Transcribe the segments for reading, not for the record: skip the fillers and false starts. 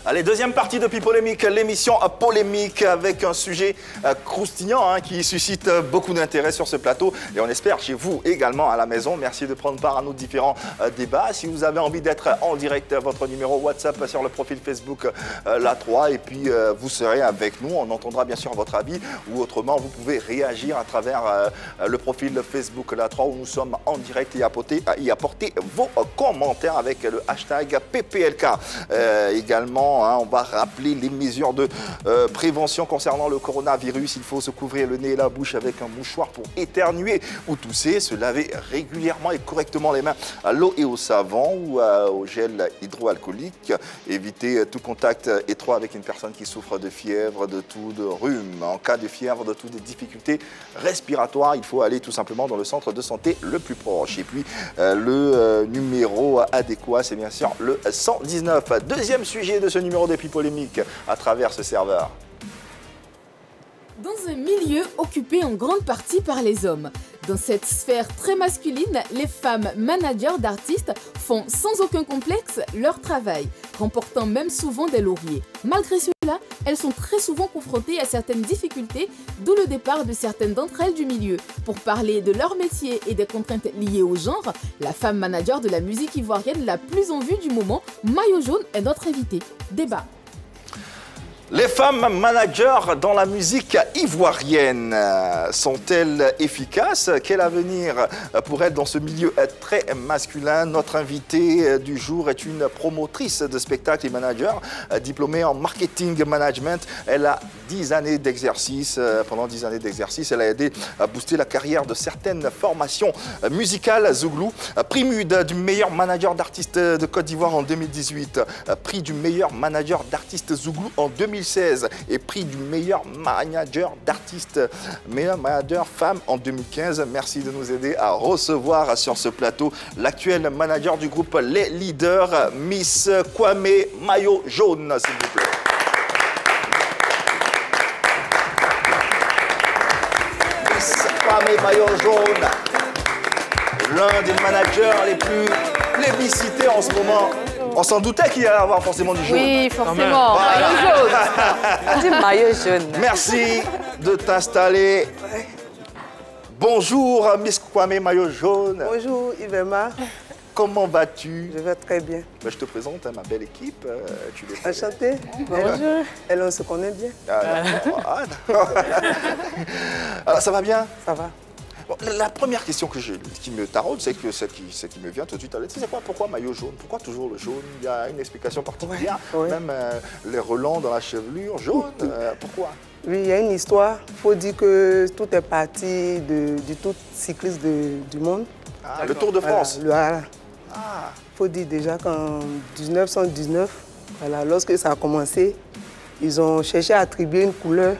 Allez, deuxième partie de Pipolémique, l'émission polémique avec un sujet croustillant qui suscite beaucoup d'intérêt sur ce plateau et on espère chez vous également à la maison. Merci de prendre part à nos différents débats. Si vous avez envie d'être en direct, votre numéro WhatsApp sur le profil Facebook La 3 et puis vous serez avec nous. On entendra bien sûr votre avis ou autrement vous pouvez réagir à travers le profil Facebook La 3 où nous sommes en direct et y apporter vos commentaires avec le hashtag PPLK. Également, on va rappeler les mesures de prévention concernant le coronavirus. Il faut se couvrir le nez et la bouche avec un mouchoir pour éternuer ou tousser, se laver régulièrement et correctement les mains à l'eau et au savon ou au gel hydroalcoolique. Éviter tout contact étroit avec une personne qui souffre de fièvre, de toux, de rhume. En cas de fièvre, de toux, de difficultés respiratoires, il faut aller tout simplement dans le centre de santé le plus proche. Et puis, le numéro adéquat, c'est bien sûr le 119. Deuxième sujet de ce numéro de Pipolémique à travers ce serveur. Dans un milieu occupé en grande partie par les hommes, dans cette sphère très masculine, les femmes managers d'artistes font sans aucun complexe leur travail, remportant même souvent des lauriers. Malgré cela, elles sont très souvent confrontées à certaines difficultés, d'où le départ de certaines d'entre elles du milieu. Pour parler de leur métier et des contraintes liées au genre, la femme manager de la musique ivoirienne la plus en vue du moment, Mayo Jaune, est notre invitée. Débat. Les femmes managers dans la musique ivoirienne sont-elles efficaces? Quel avenir pour elles dans ce milieu très masculin? Notre invitée du jour est une promotrice de spectacles et manager, diplômée en marketing management. Elle a 10 années d'exercice. Pendant 10 années d'exercice, elle a aidé à booster la carrière de certaines formations musicales Zouglou. Prix MUD du meilleur manager d'artistes de Côte d'Ivoire en 2018. Prix du meilleur manager d'artistes Zouglou en 2016 et prix du meilleur manager d'artiste, meilleur manager femme en 2015. Merci de nous aider à recevoir sur ce plateau l'actuel manager du groupe Les Leaders, Miss Kwame Mayo Jaune, s'il vous plaît. Miss Kwame Mayo Jaune, l'un des managers les plus plébiscités en ce moment. On s'en doutait qu'il allait avoir forcément du jaune. Oui, forcément. Maillot jaune. On dit maillot jaune. Merci de t'installer. Bonjour, Miss Kwame Mayo Jaune. Bonjour, Ivema. Comment vas-tu? Je vais très bien. Je te présente ma belle équipe. Tu les Enchantée. Bonjour. Elle, on se connaît bien. Alors, ça va bien? Ça va. Bon, la première question qui me taraude, c'est que ce qui me vient tout de suite à l'esprit, c'est quoi? Pourquoi maillot jaune? Pourquoi toujours le jaune? Il y a une explication particulière. Ouais. Même les relents dans la chevelure jaune. Pourquoi? Oui, il y a une histoire. Il faut dire que tout est parti du tout cycliste du monde. Ah, le Tour de France. Voilà. Il faut dire déjà qu'en 1919, voilà, lorsque ça a commencé, ils ont cherché à attribuer une couleur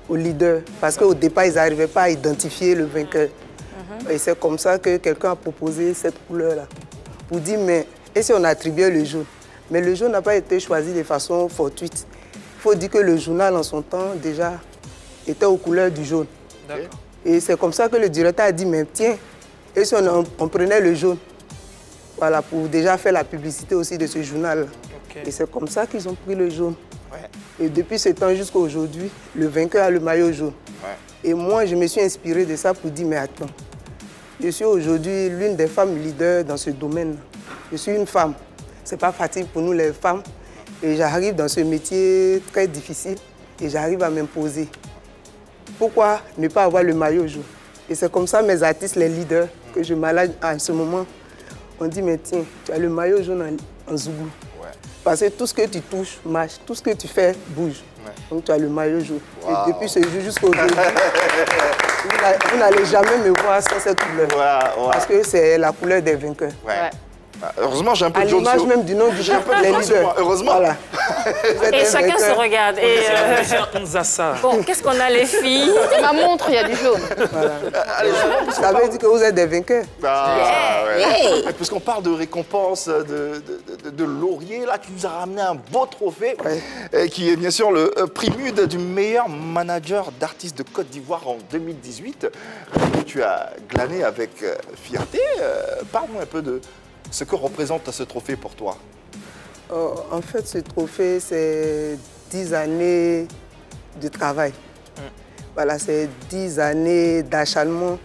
aux leaders, parce qu'au départ, ils n'arrivaient pas à identifier le vainqueur. Et c'est comme ça que quelqu'un a proposé cette couleur-là, pour dire, mais et si on attribuait le jaune? Mais le jaune n'a pas été choisi de façon fortuite. Il faut dire que le journal, en son temps, déjà, était aux couleurs du jaune. Et c'est comme ça que le directeur a dit, mais tiens, et si on prenait le jaune? Voilà, pour déjà faire la publicité aussi de ce journal. Et c'est comme ça qu'ils ont pris le jaune. Et depuis ce temps jusqu'à aujourd'hui, le vainqueur a le maillot jaune. Et moi, je me suis inspiré de ça pour dire, mais attends, je suis aujourd'hui l'une des femmes leaders dans ce domaine. Je suis une femme. Ce n'est pas facile pour nous les femmes. Et j'arrive dans ce métier très difficile et j'arrive à m'imposer. Pourquoi ne pas avoir le maillot jaune? Et c'est comme ça mes artistes, les leaders, que je manage en ce moment, on dit, mais tiens, tu as le maillot jaune en Zouglou. Parce que tout ce que tu touches marche, tout ce que tu fais bouge. Donc tu as le maillot jaune. Et depuis ce jour jusqu'à aujourd'hui, vous n'allez jamais me voir sans cette couleur. Parce que c'est la couleur des vainqueurs. Heureusement, j'ai un peu de jaune. À l'image même du nom du groupe, les leaders. Heureusement. Voilà. Et chacun se regarde. Et bon, qu'est-ce qu'on a les filles? Ma montre, il y a du jaune. Voilà. Ça veut dire que vous êtes des vainqueurs. Puisqu'on parle de récompense, de laurier, là, tu nous as ramené un beau trophée, qui est bien sûr le prix MUD du meilleur manager d'artistes de Côte d'Ivoire en 2018, que tu as glané avec fierté. Parle-nous un peu de ce que représente ce trophée pour toi. En fait, ce trophée, c'est 10 années de travail. Voilà, c'est 10 années d'acharnement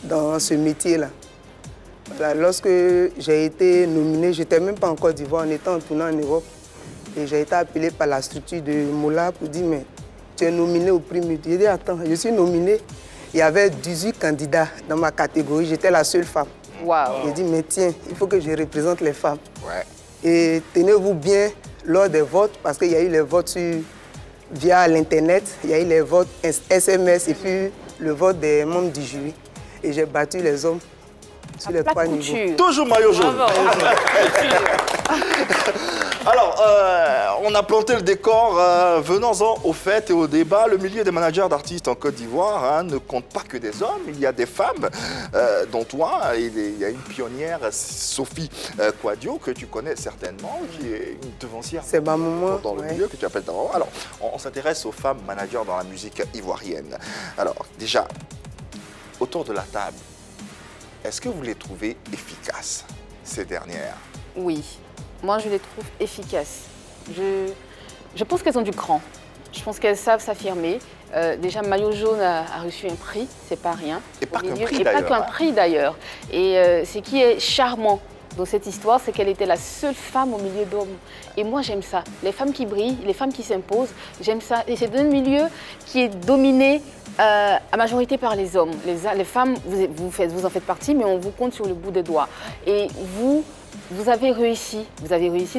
dans ce métier-là. Voilà, lorsque j'ai été nominée, je n'étais même pas en Côte d'Ivoire, on était en tournant en Europe. Et j'ai été appelée par la structure de Moula pour dire, mais tu es nominée au prix Multi. J'ai dit, attends, je suis nominée. Il y avait 18 candidats dans ma catégorie, j'étais la seule femme. Wow. J'ai dit, mais tiens, il faut que je représente les femmes. Ouais. Et tenez-vous bien lors des votes, parce qu'il y a eu les votes via l'Internet, il y a eu les votes SMS et puis le vote des membres du jury. Et j'ai battu les hommes sur les 3 niveaux. Toujours maillot jaune. Alors, on a planté le décor. Venons-en au fait et au débat. Le milieu des managers d'artistes en Côte d'Ivoire ne compte pas que des hommes. Il y a des femmes, dont toi. Il y a une pionnière, Sophie Quadio, que tu connais certainement, qui est une devancière. C'est ma maman. Dans le milieu que tu appelles ta maman. Alors, on s'intéresse aux femmes managers dans la musique ivoirienne. Alors, déjà, autour de la table, est-ce que vous les trouvez efficaces, ces dernières? Oui, moi je les trouve efficaces. Je pense qu'elles ont du cran. Je pense qu'elles savent s'affirmer. Déjà, Maillot Jaune a reçu un prix, c'est pas rien. Et pas qu'un prix Et pas d'ailleurs. qu'un prix d'ailleurs. Et ce qui est charmant dans cette histoire, c'est qu'elle était la seule femme au milieu d'hommes. Et moi, j'aime ça. Les femmes qui brillent, les femmes qui s'imposent, j'aime ça. Et c'est un milieu qui est dominé à majorité par les hommes. Les femmes, vous en faites partie, mais on vous compte sur le bout des doigts. Et vous avez réussi,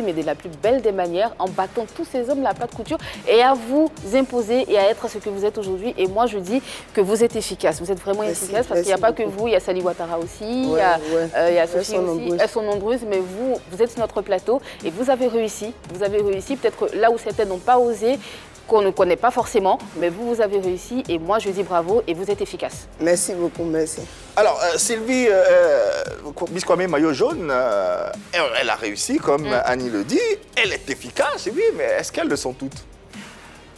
mais de la plus belle des manières, en battant tous ces hommes là à plat de couture et à vous imposer et à être ce que vous êtes aujourd'hui. Et moi, je dis que vous êtes efficace. Vous êtes vraiment efficace parce qu'il n'y a pas que vous, il y a Sally Ouattara aussi, il y a Sophie aussi. Elles sont nombreuses, mais vous êtes sur notre plateau et vous avez réussi. Vous avez réussi, peut-être là où certains n'ont pas osé, qu'on ne connaît pas forcément, mais vous avez réussi et moi je dis bravo et vous êtes efficace. Merci beaucoup, merci. Alors, Sylvie Biskwame Maillot Jaune, elle a réussi, comme Annie le dit, elle est efficace, oui, mais est-ce qu'elles le sont toutes?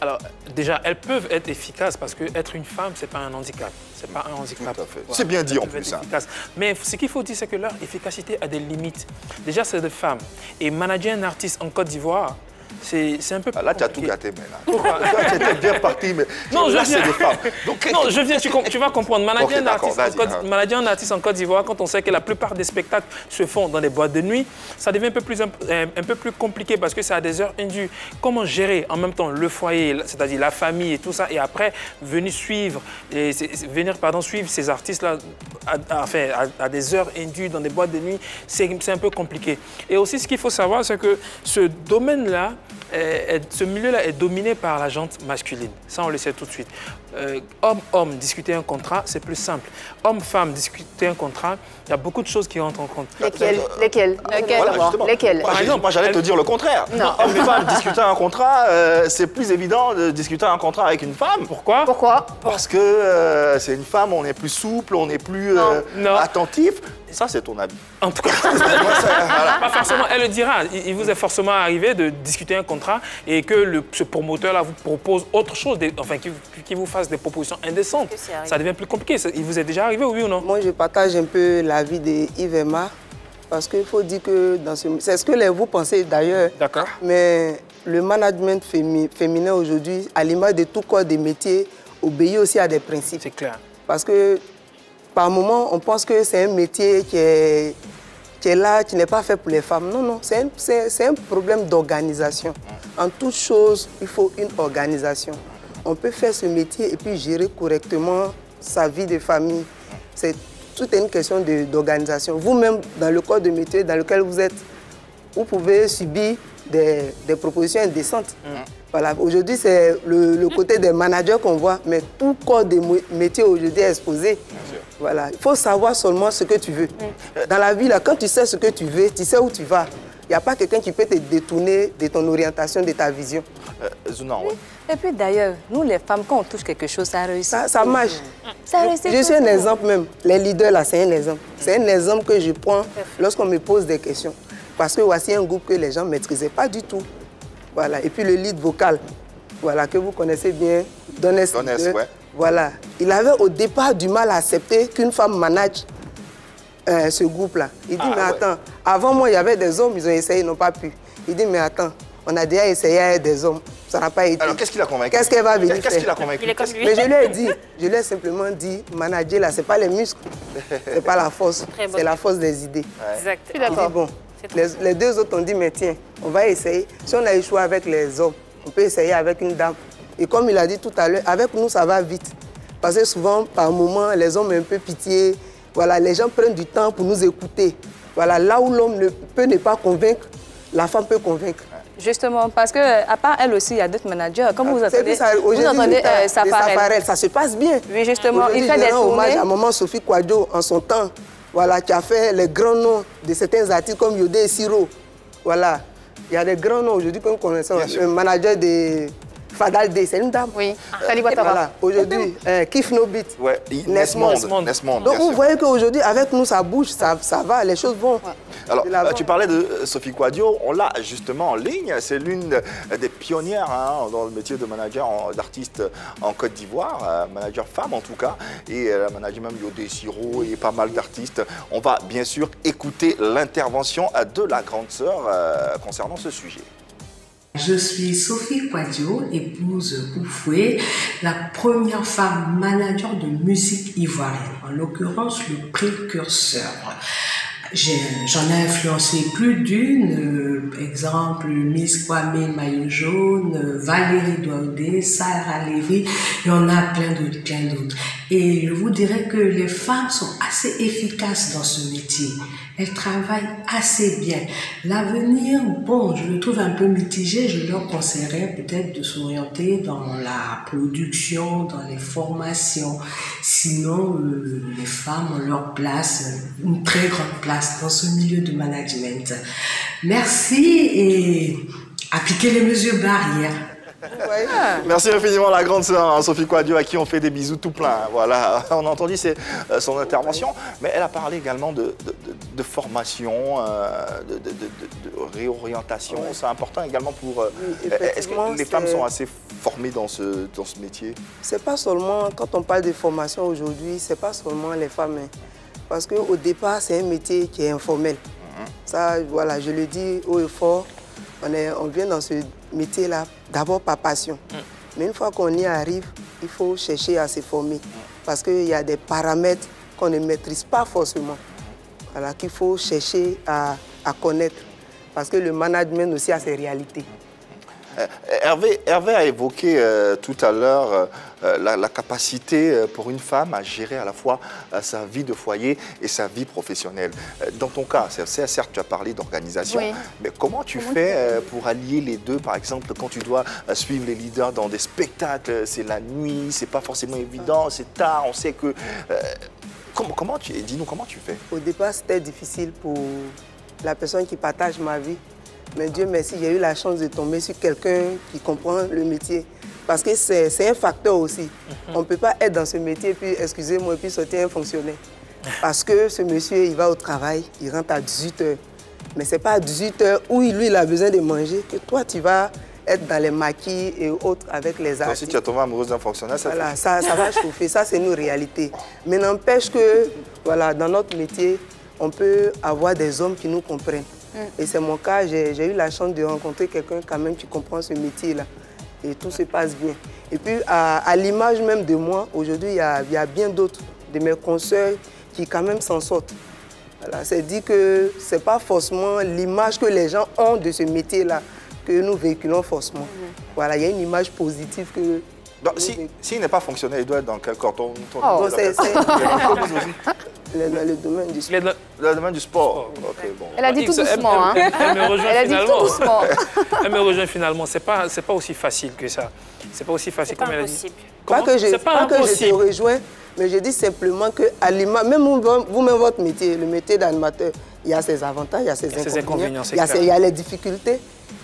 Alors, déjà, elles peuvent être efficaces parce qu'être une femme, ce n'est pas un handicap. C'est pas un handicap. Tout à fait. C'est bien dit en plus. Mais ce qu'il faut dire, c'est que leur efficacité a des limites. Déjà, c'est des femmes. Et manager un artiste en Côte d'Ivoire, c'est un peu... Là, tu as tout gâté, mais là. Pourquoi? Tu étais bien parti, mais non, là, c'est des femmes. Donc, non, je viens, tu vas comprendre. Manager un artiste en Côte d'Ivoire, quand on sait que la plupart des spectacles se font dans des boîtes de nuit, ça devient un peu plus compliqué parce que ça a des heures indues. Comment gérer en même temps le foyer, c'est-à-dire la famille et tout ça, et après venir suivre ces artistes-là à des heures indues dans des boîtes de nuit, c'est un peu compliqué. Et aussi, ce qu'il faut savoir, c'est que ce domaine-là, ce milieu-là est dominé par la gente masculine. Ça, on le sait tout de suite. Homme-homme, discuter un contrat, c'est plus simple. Homme-femme, discuter un contrat, il y a beaucoup de choses qui rentrent en compte. Lesquelles Par exemple, moi, j'allais te dire le contraire. Homme-femme, discuter un contrat, c'est plus évident de discuter un contrat avec une femme. Pourquoi? Parce que c'est une femme, on est plus souple, on est plus attentif. Ça, c'est ton avis. En tout cas, pas forcément, elle le dira. Il vous est forcément arrivé de discuter un contrat et que ce promoteur-là vous propose autre chose, enfin, qui vous fasse des propositions indécentes. Ça devient plus compliqué. Il vous est déjà arrivé, oui ou non? Moi, je partage un peu l'avis d'Yves Emma parce qu'il faut dire que c'est ce que vous pensez d'ailleurs. D'accord. Mais le management féminin aujourd'hui, à l'image de tout corps de métier, obéit aussi à des principes. C'est clair. Parce que par moment, on pense que c'est un métier qui est là, qui n'est pas fait pour les femmes. Non, non, c'est un problème d'organisation. En toute chose, il faut une organisation. On peut faire ce métier et puis gérer correctement sa vie de famille. C'est toute une question d'organisation. Vous-même, dans le corps de métier dans lequel vous êtes, vous pouvez subir des propositions indécentes. Voilà. Aujourd'hui, c'est le côté des managers qu'on voit, mais tout corps de métier aujourd'hui est exposé. Voilà. Il faut savoir seulement ce que tu veux. Dans la vie, là, quand tu sais ce que tu veux, tu sais où tu vas. Il n'y a pas quelqu'un qui peut te détourner de ton orientation, de ta vision. Zuna, Et puis d'ailleurs, nous les femmes, quand on touche quelque chose, ça réussit. Ça marche. Ça réussit. Je suis un exemple même. Les leaders, là, c'est un exemple. C'est un exemple que je prends lorsqu'on me pose des questions. Parce que voici un groupe que les gens ne maîtrisaient pas du tout. Voilà. Et puis le lead vocal, voilà, que vous connaissez bien, Donès, ouais. Voilà. Il avait au départ du mal à accepter qu'une femme manage ce groupe-là. Il dit, mais attends, avant moi, il y avait des hommes, ils ont essayé, ils n'ont pas pu. Il dit, mais attends, on a déjà essayé avec des hommes. Ça n'a pas été. Alors, qu'est-ce qu'il a convaincu? Qu'est-ce qu'elle va venir faire? Qu'est-ce qu'il a convaincu? Il est comme lui. Mais je lui ai dit, je lui ai simplement dit, manager là, c'est pas les muscles, c'est pas la force, c'est la force des idées. Ouais. Exact. Il dit, bon, les deux autres ont dit, mais tiens, on va essayer. Si on a échoué avec les hommes, on peut essayer avec une dame. Et comme il a dit tout à l'heure, avec nous, ça va vite. Parce que souvent, par moment, les hommes ont un peu pitié. Voilà, les gens prennent du temps pour nous écouter. Voilà, là où l'homme peut ne pas convaincre, la femme peut convaincre. Justement, parce qu'à part elle aussi, il y a d'autres managers. Comme vous entendez, Safarel, ça se passe bien. Oui, justement, il fait des tournées. Hommage à maman Sophie Kouadio en son temps, voilà, qui a fait les grands noms de certains artistes comme Yodé et Siro. Voilà, il y a des grands noms aujourd'hui qu'on connaît. Le manager de Fadal D, c'est une dame. Oui, Khali Ouattara. Voilà, aujourd'hui, Kif No Beat. Ouais, Nesmond. Donc vous voyez qu'aujourd'hui, avec nous, ça bouge, ça va, les choses vont. Ouais. Alors, tu parlais de Sophie Kouadio, on l'a justement en ligne. C'est l'une des pionnières dans le métier de manager d'artiste en Côte d'Ivoire, manager femme en tout cas, et elle a managé même Yodé Siro et pas mal d'artistes. On va bien sûr écouter l'intervention de la grande sœur concernant ce sujet. Je suis Sophie Kouadio, épouse Oufoué, la première femme manager de musique ivoirienne, en l'occurrence le précurseur. J'en ai influencé plus d'une, exemple Miss Kwame Maillot Jaune, Valérie Douaudé, Sarah Lévy, et on a plein d'autres. Et je vous dirais que les femmes sont assez efficaces dans ce métier. Elles travaillent assez bien. L'avenir, bon, je le trouve un peu mitigé. Je leur conseillerais peut-être de s'orienter dans la production, dans les formations. Sinon, les femmes ont leur place, une très grande place dans ce milieu de management. Merci et appliquez les mesures barrières. Ouais. Merci infiniment la grande sœur Sophie Kouadio, à qui on fait des bisous tout plein. Voilà, on a entendu son intervention, mais elle a parlé également de formation, de réorientation. Ouais. C'est important également pour... Est-ce que les femmes sont assez formées dans ce métier? C'est pas seulement, quand on parle de formation aujourd'hui, c'est pas seulement les femmes. Parce qu'au départ, c'est un métier qui est informel. Ça, voilà, je le dis haut et fort. On vient dans ce métier-là d'abord par passion. Mais une fois qu'on y arrive, il faut chercher à se former. Parce qu'il y a des paramètres qu'on ne maîtrise pas forcément. Voilà, qu'il faut chercher à connaître. Parce que le management aussi a ses réalités. Hervé a évoqué tout à l'heure la capacité pour une femme à gérer à la fois sa vie de foyer et sa vie professionnelle. Dans ton cas, certes, tu as parlé d'organisation, oui. Mais comment tu fais pour allier les deux? Par exemple, quand tu dois suivre les leaders dans des spectacles, c'est la nuit, c'est pas forcément évident, c'est tard, on sait que... Dis-nous, comment tu fais? Au départ, c'était difficile pour la personne qui partage ma vie. Mais Dieu merci, j'ai eu la chance de tomber sur quelqu'un qui comprend le métier. Parce que c'est un facteur aussi. On ne peut pas être dans ce métier, puis, excusez-moi, puis sortir un fonctionnaire. Parce que ce monsieur, il va au travail, il rentre à 18 h. Mais ce n'est pas à 18 h où lui, il a besoin de manger, que toi, tu vas être dans les maquis et autres avec les artistes. Si tu as tombé amoureuse d'un fonctionnaire, voilà, ça va chauffer, ça c'est une réalité. Mais n'empêche que, voilà, dans notre métier, on peut avoir des hommes qui nous comprennent. Et c'est mon cas, j'ai eu la chance de rencontrer quelqu'un quand même qui comprend ce métier-là. Et tout se passe bien. Et puis, à l'image même de moi, aujourd'hui, il y a bien d'autres de mes consoeurs qui quand même s'en sortent. Voilà, c'est dit que ce n'est pas forcément l'image que les gens ont de ce métier-là que nous véhiculons forcément. Voilà, il y a une image positive que... Donc, s'il n'est pas fonctionnaire, il doit être dans quel corps? Dans le domaine du sport. Le domaine du sport. Okay, bon. Elle a dit tout doucement. Hein. Elle me rejoint finalement. Doucement. Elle me rejoint finalement. C'est pas aussi facile que ça. C'est pas aussi facile comme elle a dit. Pas que je te rejoins, mais je dis simplement que à l'image, même vous-même votre métier, le métier d'animateur, il y a ses avantages, il y a ses inconvénients, il y a les difficultés.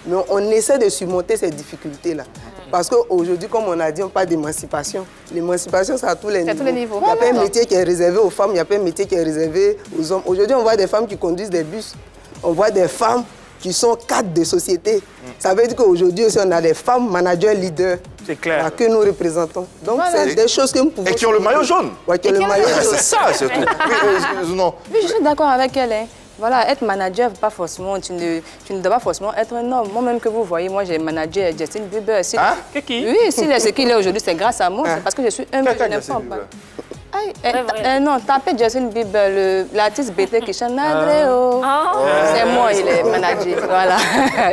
Mais on essaie de surmonter ces difficultés-là. Parce qu'aujourd'hui, comme on a dit, on parle d'émancipation. L'émancipation, c'est à tous les niveaux. Il n'y a pas un métier qui est réservé aux femmes, il n'y a pas un métier qui est réservé aux hommes. Aujourd'hui, on voit des femmes qui conduisent des bus. On voit des femmes qui sont cadres de société. Ça veut dire qu'aujourd'hui aussi, on a des femmes managers leaders. C'est clair. Que nous représentons. Donc, c'est des choses que nous pouvons... Et qui ont le maillot jaune. Oui, qui ont le maillot jaune. C'est ça, c'est tout. Oui, je suis d'accord avec elle. Hein. Voilà, être manager, pas forcément, tu ne dois pas forcément être un homme. Moi-même que vous voyez, moi j'ai managé Justin Bieber. Qui? Oui, s'il est ce qu'il est aujourd'hui, c'est grâce à moi. C'est parce que je suis humble, je n'aime pas. Non, tapez Justin Bieber, l'artiste BT qui chante Adreo. C'est moi, il est manager. Voilà,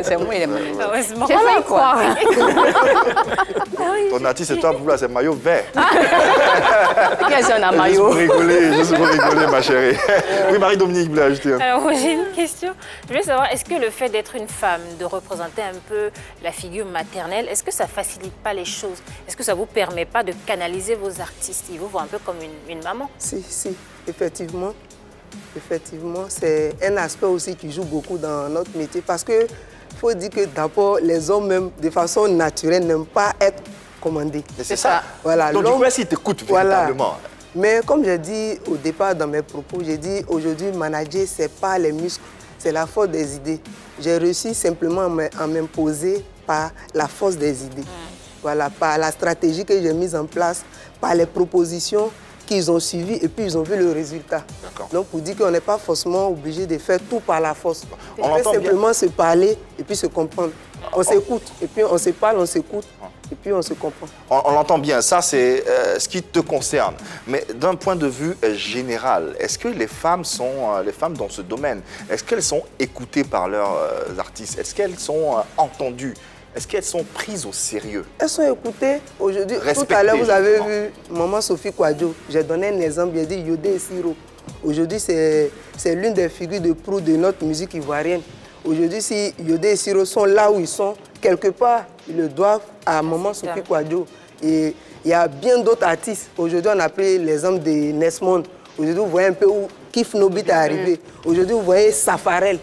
c'est moi, il est manager. Heureusement. J'ai failli croire. Ton artiste, c'est toi, là, c'est maillot vert. Qu'est-ce qu'on a maillot? Juste pour rigoler, ma chérie. Oui, Marie-Dominique voulait ajouter. Alors, j'ai une question. Je voulais savoir, est-ce que le fait d'être une femme, de représenter un peu la figure maternelle, est-ce que ça ne facilite pas les choses? Est-ce que ça ne vous permet pas de canaliser vos artistes? Ils vous voient un peu comme une maman. Si, effectivement. Effectivement, c'est un aspect aussi qui joue beaucoup dans notre métier parce que faut dire que d'abord, les hommes même, de façon naturelle, n'aiment pas être commandés. C'est ça. Voilà. Donc, du coup, s'ils t'écoutent véritablement. Mais comme j'ai dit au départ dans mes propos, j'ai dit aujourd'hui, manager, ce n'est pas les muscles, c'est la force des idées. J'ai réussi simplement à m'imposer par la force des idées. Voilà, par la stratégie que j'ai mise en place, par les propositions qu'ils ont suivies et puis ils ont vu le résultat. Donc pour dire qu'on n'est pas forcément obligé de faire tout par la force. On peut simplement se parler et puis se comprendre. On s'écoute et puis on se parle, on s'écoute et puis on se comprend. On l'entend bien, ça c'est ce qui te concerne. Mais d'un point de vue général, est-ce que les femmes dans ce domaine, est-ce qu'elles sont écoutées par leurs artistes? Est-ce qu'elles sont entendues? Est-ce qu'elles sont prises au sérieux? Elles sont écoutées. Aujourd'hui, tout à l'heure, vous avez vu maman Sophie Kwadjo. J'ai donné un exemple, j'ai dit Yodé et Siro. Aujourd'hui, c'est l'une des figures de proue de notre musique ivoirienne. Aujourd'hui, si Yodé et Siro sont là où ils sont, quelque part, ils le doivent à maman Sophie Kwadjo. Et il y a bien d'autres artistes. Aujourd'hui, on a pris l'exemple de Nesmond. Aujourd'hui, vous voyez un peu où Kif Nobit est arrivé. Aujourd'hui, vous voyez Safarel.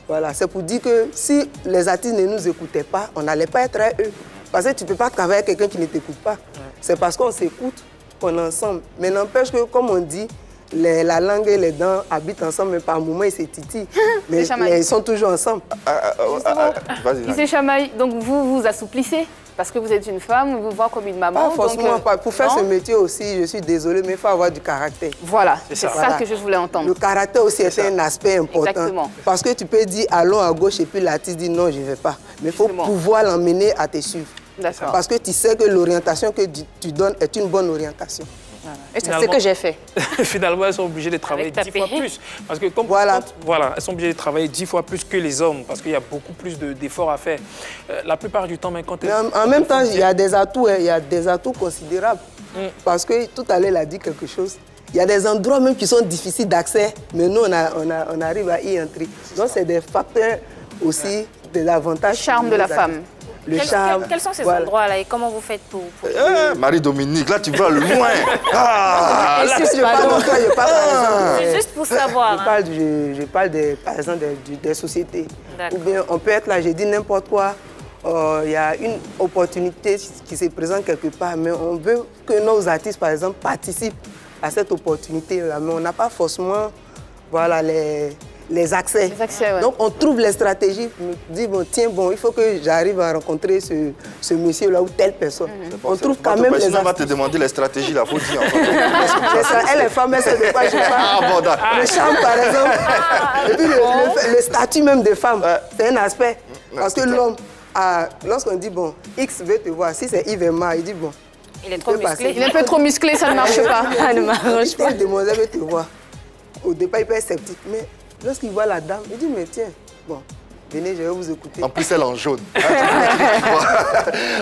Voilà, c'est pour dire que si les artistes ne nous écoutaient pas, on n'allait pas être à eux. Parce que tu ne peux pas travailler avec quelqu'un qui ne t'écoute pas. C'est parce qu'on s'écoute qu'on est ensemble. Mais n'empêche que, comme on dit, la langue et les dents habitent ensemble, mais par moments, ils se titillent. Mais ils sont toujours ensemble. Ils se chamaillent. Donc vous vous assouplissez parce que vous êtes une femme, on vous voit comme une maman. Pas forcément, pas. Pour faire ce métier aussi, je suis désolée, mais il faut avoir du caractère. Voilà, c'est ça que je voulais entendre. Le caractère aussi est un aspect important. Exactement. Parce que tu peux dire allons à gauche et puis l'artiste dit non, je ne vais pas. Mais il faut pouvoir l'emmener à te suivre. Parce que tu sais que l'orientation que tu donnes est une bonne orientation. Voilà. Et c'est ce que j'ai fait. Finalement, elles sont obligées de travailler 10 fois plus. Parce que comme elles sont obligées de travailler 10 fois plus que les hommes, parce qu'il y a beaucoup plus d'efforts à faire. La plupart du temps, mais quand en même temps, il y a des atouts, il y a des atouts considérables. Parce que tout à l'heure, il a dit quelque chose. Il y a des endroits même qui sont difficiles d'accès, mais nous, on arrive à y entrer. Donc, c'est des facteurs aussi, des avantages. Le charme de la femme. Le charme. Quels sont ces endroits-là et comment vous faites pour... Marie-Dominique, là tu vas loin. C'est juste pour savoir. Je parle par exemple des sociétés. Ou bien on peut être là, j'ai dit n'importe quoi. Il y a une opportunité qui se présente quelque part, mais on veut que nos artistes, par exemple, participent à cette opportunité-là. Mais on n'a pas forcément les accès. Donc on trouve les stratégies, on dit bon tiens bon il faut que j'arrive à rencontrer ce monsieur là ou telle personne. On trouve quand même les accès. On va te demander les stratégies là, faut dire. Elle est femme, elle sait de quoi je parle. Le charme par exemple. Et puis le statut même de femme, c'est un aspect. Parce que l'homme, lorsqu'on dit bon X veut te voir, si c'est Yves Emma, il dit bon. Il est trop musclé. Il est un peu trop musclé, ça ne marche pas. Ça ne marche pas. Telle demoiselle veut te voir. Au départ il peut être sceptique, mais lorsqu'il voit la dame, il dit, mais tiens, bon, venez, je vais vous écouter. En plus, elle est en jaune.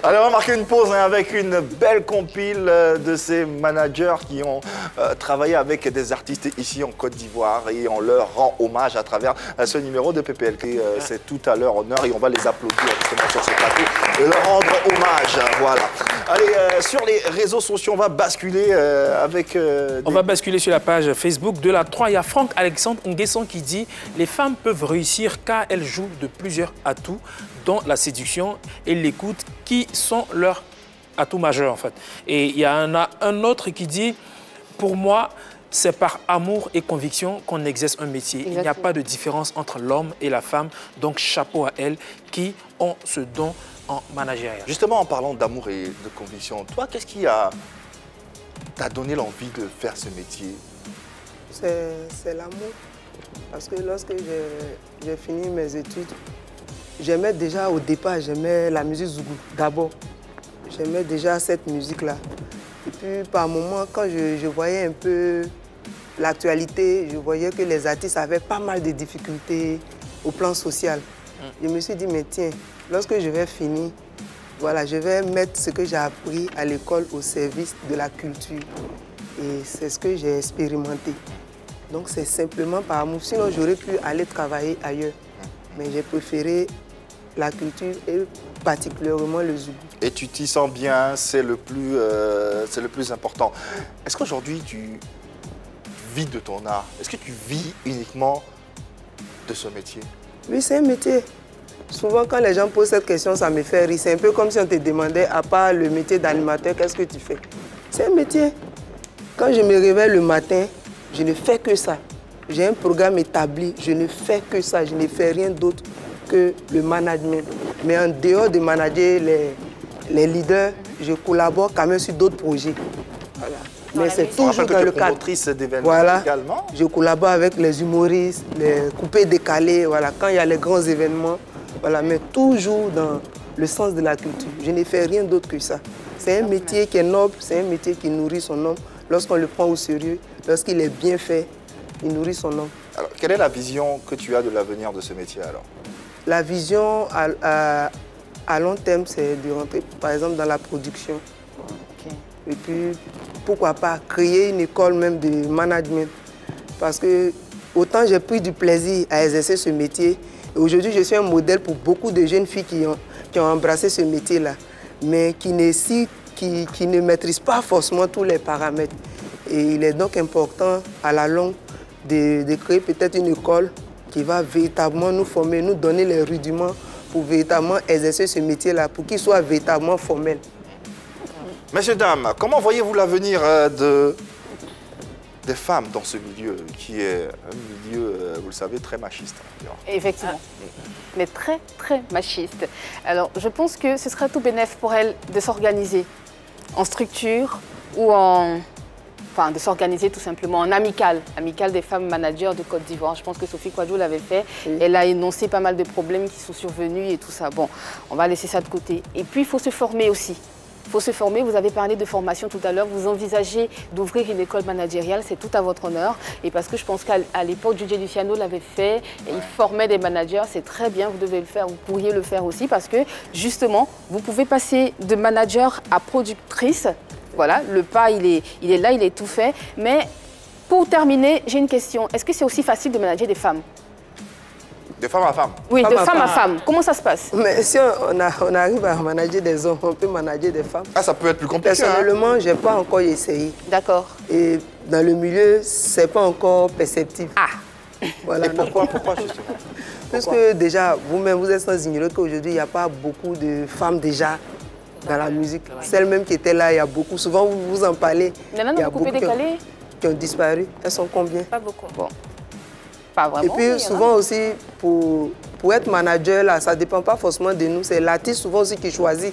Allez, on va marquer une pause avec une belle compile de ces managers qui ont travaillé avec des artistes ici en Côte d'Ivoire et on leur rend hommage à travers ce numéro de PPLK. C'est tout à leur honneur et on va les applaudir justement sur ce plateau et leur rendre hommage. Voilà. Allez, sur les réseaux sociaux, on va basculer avec... On va basculer sur la page Facebook de la 3. Il y a Franck-Alexandre Nguesson qui dit « Les femmes peuvent réussir car elles jouent de plusieurs atouts, dont la séduction et l'écoute, qui sont leurs atouts majeurs en fait. » Et il y en a un autre qui dit « Pour moi, c'est par amour et conviction qu'on exerce un métier. Exactement. Il n'y a pas de différence entre l'homme et la femme, donc chapeau à elles qui ont ce don en managérial. » Justement, en parlant d'amour et de conviction, toi, qu'est-ce qui t'a donné l'envie de faire ce métier? C'est l'amour. Parce que lorsque j'ai fini mes études, j'aimais déjà au départ, j'aimais la musique zougou d'abord. J'aimais déjà cette musique-là. Et puis par moments, quand je voyais un peu l'actualité, je voyais que les artistes avaient pas mal de difficultés au plan social. Je me suis dit, mais tiens, lorsque je vais finir, voilà, je vais mettre ce que j'ai appris à l'école au service de la culture. Et c'est ce que j'ai expérimenté. Donc c'est simplement par amour. Sinon, j'aurais pu aller travailler ailleurs. Mais j'ai préféré la culture et particulièrement le zougou. Et tu t'y sens bien, c'est le plus important. Est-ce qu'aujourd'hui, tu vis de ton art? Est-ce que tu vis uniquement de ce métier? Oui, c'est un métier. Souvent, quand les gens posent cette question, ça me fait rire. C'est un peu comme si on te demandait, à part le métier d'animateur, qu'est-ce que tu fais? C'est un métier. Quand je me réveille le matin, je ne fais que ça. J'ai un programme établi, je ne fais que ça. Je ne fais rien d'autre que le management. Mais en dehors de manager les leaders, je collabore quand même sur d'autres projets. Voilà. Mais c'est toujours dans le cadre. Voilà. Également. Je collabore avec les humoristes, les coupés décalés, voilà, quand il y a les grands événements. Voilà, mais toujours dans le sens de la culture. Je ne fais rien d'autre que ça. C'est un métier qui est noble, c'est un métier qui nourrit son homme. Lorsqu'on le prend au sérieux, lorsqu'il est bien fait, il nourrit son homme. Alors, quelle est la vision que tu as de l'avenir de ce métier alors? La vision à long terme, c'est de rentrer par exemple dans la production. Okay. Et puis, pourquoi pas créer une école même de management. Parce que autant j'ai pris du plaisir à exercer ce métier, et aujourd'hui je suis un modèle pour beaucoup de jeunes filles qui ont embrassé ce métier-là, mais qui ne maîtrisent pas forcément tous les paramètres. Et il est donc important à la longue de créer peut-être une école qui va véritablement nous former, nous donner les rudiments pour véritablement exercer ce métier-là, pour qu'il soit véritablement formel. Messieurs, dames, comment voyez-vous l'avenir des femmes dans ce milieu, qui est un milieu, vous le savez, très machiste? Effectivement, mais très, très machiste. Alors, je pense que ce serait tout bénéf pour elles de s'organiser en structure ou enfin, de s'organiser tout simplement en amicale des femmes managers de Côte d'Ivoire. Je pense que Sophie Kouadio l'avait fait. Oui. Elle a énoncé pas mal de problèmes qui sont survenus et tout ça. Bon, on va laisser ça de côté. Et puis, il faut se former aussi. Il faut se former, vous avez parlé de formation tout à l'heure, vous envisagez d'ouvrir une école managériale, c'est tout à votre honneur. Et parce que je pense qu'à l'époque, DJ Luciano l'avait fait, et il formait des managers, c'est très bien, vous devez le faire, vous pourriez le faire aussi, parce que justement, vous pouvez passer de manager à productrice. Voilà, le pas, il est là, il est tout fait. Mais pour terminer, j'ai une question. Est-ce que c'est aussi facile de manager des femmes? De femme à femme? Oui, de femme à femme. Comment ça se passe? Mais si on arrive à manager des hommes, on peut manager des femmes. Ah, ça peut être plus compliqué. Personnellement, je n'ai pas encore essayé. D'accord. Et dans le milieu, ce n'est pas encore perceptible. Ah. Voilà. Et pourquoi justement? Parce que déjà, vous-même, vous êtes sans ignorer qu'aujourd'hui, il n'y a pas beaucoup de femmes déjà dans la musique. Celles même qui étaient là, il y a beaucoup. Souvent, vous en parlez. Maintenant, il y a beaucoup qui ont disparu. Elles sont combien? Pas beaucoup. Bon. Pas vraiment. Et puis, souvent aussi, pour être manager, là, ça ne dépend pas forcément de nous. C'est l'artiste souvent aussi qui choisit.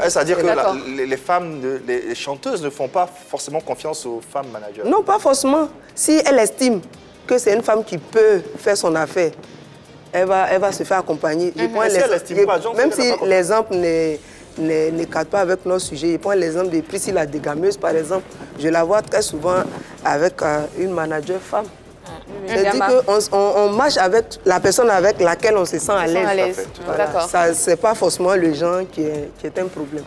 C'est-à-dire que les femmes, les chanteuses ne font pas forcément confiance aux femmes managers? Non, pas forcément. Si elle estime que c'est une femme qui peut faire son affaire, elle va se faire accompagner. Même si l'exemple ne cadre pas avec notre sujet, je prends l'exemple de Priscilla Degameuse, par exemple. Je la vois très souvent avec une manager femme. C'est-à-dire qu'on marche avec la personne avec laquelle on se sent à l'aise. Voilà. Ce n'est pas forcément le genre qui est un problème.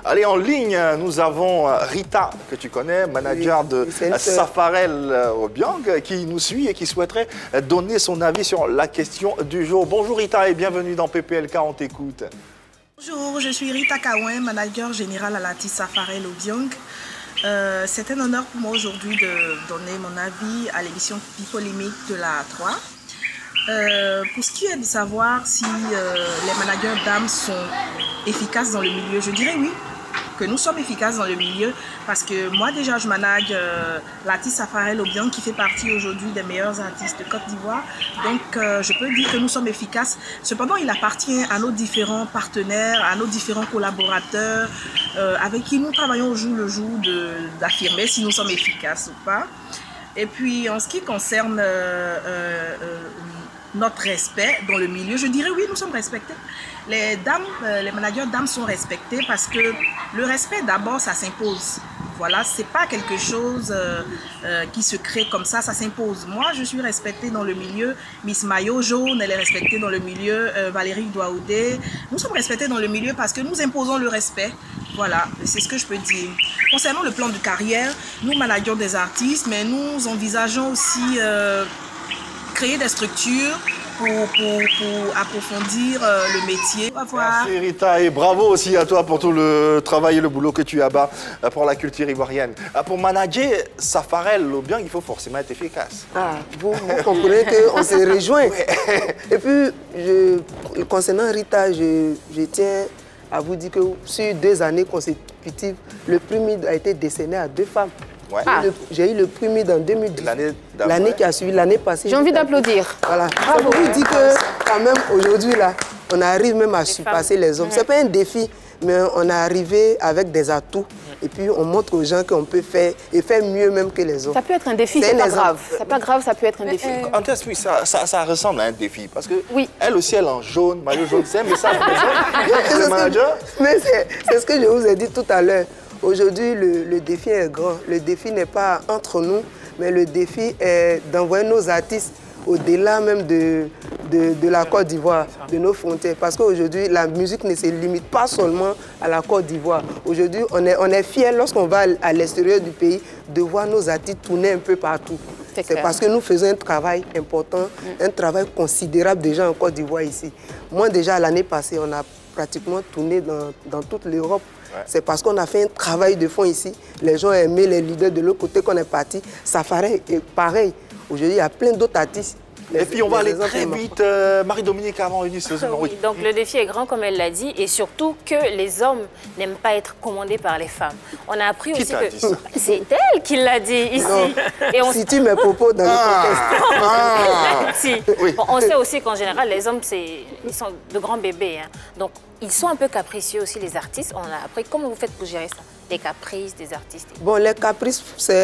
Allez, en ligne, nous avons Rita, que tu connais, manager de Safarel Obiang, qui nous suit et qui souhaiterait donner son avis sur la question du jour. Bonjour Rita et bienvenue dans PPLK, on t'écoute. Bonjour, je suis Rita Kawin, manager général à l'artiste Safarel Obiang. C'est un honneur pour moi aujourd'hui de donner mon avis à l'émission Polémique de la 3. Pour ce qui est de savoir si les managers dames sont efficaces dans le milieu, je dirais oui, que nous sommes efficaces dans le milieu parce que moi déjà je manage l'artiste Safarel Obiang qui fait partie aujourd'hui des meilleurs artistes de Côte d'Ivoire. Donc je peux dire que nous sommes efficaces. Cependant il appartient à nos différents partenaires, à nos différents collaborateurs avec qui nous travaillons au jour le jour d'affirmer si nous sommes efficaces ou pas. Et puis, en ce qui concerne notre respect dans le milieu, je dirais oui, nous sommes respectés. Les dames, les managers dames sont respectés parce que le respect, d'abord, ça s'impose. Voilà, c'est pas quelque chose qui se crée comme ça s'impose. Moi, je suis respectée dans le milieu. Miss Maillot Jaune, elle est respectée dans le milieu. Valérie Douaoudé, nous sommes respectés dans le milieu parce que nous imposons le respect. Voilà, c'est ce que je peux dire. Concernant le plan de carrière, nous manageons des artistes, mais nous envisageons aussi créer des structures pour approfondir le métier. Merci Rita et bravo aussi à toi pour tout le travail et le boulot que tu abats pour la culture ivoirienne. Pour manager Safarel Lobiang, il faut forcément être efficace. Ah, vous comprenez qu'on s'est rejoint. Et puis, concernant Rita, je tiens à vous dire que sur 2 années consécutives, le prix MID a été décerné à 2 femmes. Ouais. J'ai eu le prix MID en 2010. L'année qui a suivi, l'année passée. J'ai envie d'applaudir. Voilà. Ça vous dit que quand même aujourd'hui, là, on arrive même à surpasser les hommes. Ce n'est pas un défi, mais on est arrivé avec des atouts. Et puis on montre aux gens qu'on peut faire et faire mieux même que les autres. Ça peut être un défi, c'est pas grave. C'est pas grave, ça peut être un défi. En test, oui, ça ressemble à un défi. Parce que elle aussi, elle est en jaune, maillot jaune, c'est un message pour les manager. Mais c'est ce que je vous ai dit tout à l'heure. Aujourd'hui, le défi est grand. Le défi n'est pas entre nous, mais le défi est d'envoyer nos artistes au-delà même de la Côte d'Ivoire, de nos frontières. Parce qu'aujourd'hui, la musique ne se limite pas seulement à la Côte d'Ivoire. Aujourd'hui, on est fiers, lorsqu'on va à l'extérieur du pays, de voir nos artistes tourner un peu partout. C'est parce que nous faisons un travail important, un travail considérable déjà en Côte d'Ivoire ici. Moi, déjà, l'année passée, on a pratiquement tourné dans toute l'Europe. Ouais. C'est parce qu'on a fait un travail de fond ici. Les gens ont aimé les leaders de l'autre côté qu'on est parti. Safarel est pareil. Aujourd'hui, il y a plein d'autres artistes. Et puis on va aller très vite. Marie-Dominique, avant une saison. Oui, donc le défi est grand, comme elle l'a dit, et surtout que les hommes n'aiment pas être commandés par les femmes. On a appris aussi que c'est elle qui l'a dit ici. Et on... Si tu mets propos dans le contexte. Si. Oui. Bon, on sait aussi qu'en général, les hommes, ils sont de grands bébés. Hein. Donc, ils sont un peu capricieux aussi, les artistes. On a appris. Comment vous faites pour gérer ça? Les caprices des artistes? Bon, les caprices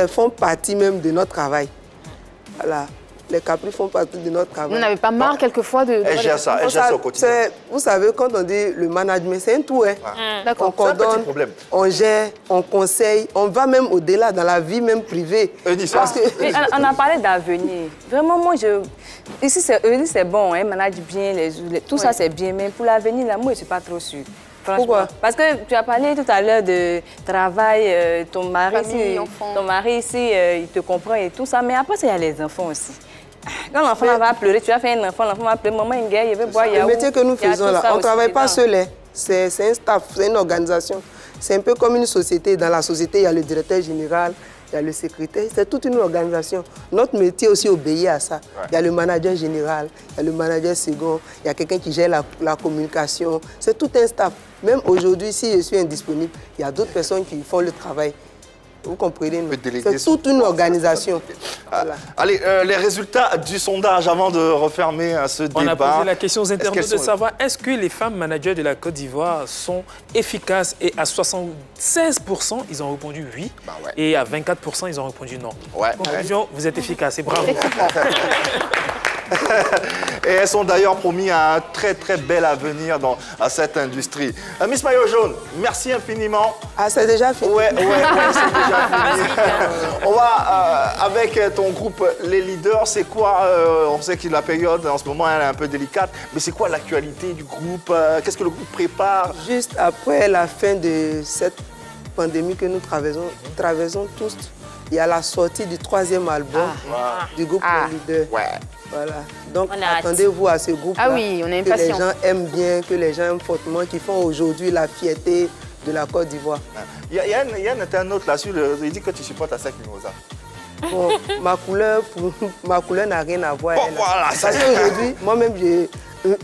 font partie même de notre travail. Voilà. Les caprices font partie de notre travail. Vous n'avez pas marre quelquefois de... Elle gère ça au quotidien. Vous savez, quand on dit le management, c'est un tout. Hein. D'accord. On coordonne, on gère, on conseille, on va même au-delà dans la vie même privée. Parce que... on a parlé d'avenir. Vraiment, moi, ici, c'est bon, hein, manage bien, tout ça, c'est bien. Mais pour l'avenir, là, moi, je ne suis pas trop sûre. Pourquoi? Parce que tu as parlé tout à l'heure de travail, ton mari ici, il te comprend et tout ça. Mais après, il y a les enfants aussi. Quand l'enfant va pleurer, tu as fait un enfant, l'enfant va pleurer, maman, il veut boire, Le métier que nous faisons là, on ne travaille pas seul. C'est un staff, c'est une organisation. C'est un peu comme une société. Dans la société, il y a le directeur général, il y a le secrétaire, c'est toute une organisation. Notre métier aussi obéit à ça. Il y a le manager général, il y a le manager second, il y a quelqu'un qui gère la communication. C'est tout un staff. Même aujourd'hui, si je suis indisponible, il y a d'autres personnes qui font le travail. Vous comprenez? C'est toute une organisation. Voilà. Allez, les résultats du sondage avant de refermer ce débat. On a posé la question aux internautes de savoir est-ce que les femmes managers de la Côte d'Ivoire sont efficaces, et à 76%, ils ont répondu oui, et à 24%, ils ont répondu non. Conclusion, vous êtes efficaces et bravo. Et elles sont d'ailleurs promis à un très très bel avenir dans cette industrie. Miss Maillot Jaune, merci infiniment. Ah, c'est déjà fini. Ouais, c'est déjà fini. On va avec ton groupe Les Leaders, c'est quoi on sait que la période en ce moment elle est un peu délicate, mais c'est quoi l'actualité du groupe? Qu'est-ce que le groupe prépare? Juste après la fin de cette pandémie que nous traversons tous, il y a la sortie du 3e album du groupe Les Leaders. Voilà. Donc, attendez-vous à ce groupe-là, que les gens aiment bien, que les gens aiment fortement, qui font aujourd'hui la fierté de la Côte d'Ivoire. Il y a un internaute là-dessus, il dit que tu supportes à 5 Mimosa. Bon, ma couleur n'a rien à voir. Bon, voilà, parce qu'aujourd'hui, moi-même,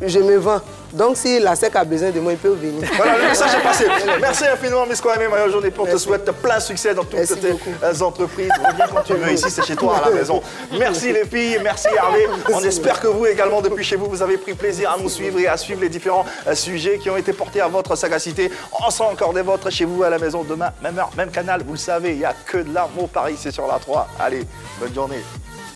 je me vends. Donc, si la SEC a besoin de moi, il peut venir. Voilà, le message est passé. Merci infiniment, Miss Kwame Mayojourné, pour te souhaiter plein succès dans toutes tes entreprises. Reviens quand tu veux, ici, c'est chez toi, à la maison. Merci les filles, merci Hervé. On espère que vous également, depuis chez vous, vous avez pris plaisir à nous suivre et à suivre les différents sujets qui ont été portés à votre sagacité. On sera encore des vôtres chez vous, à la maison, demain, même heure, même canal. Vous le savez, il n'y a que de l'amour. Paris, c'est sur la 3. Allez, bonne journée.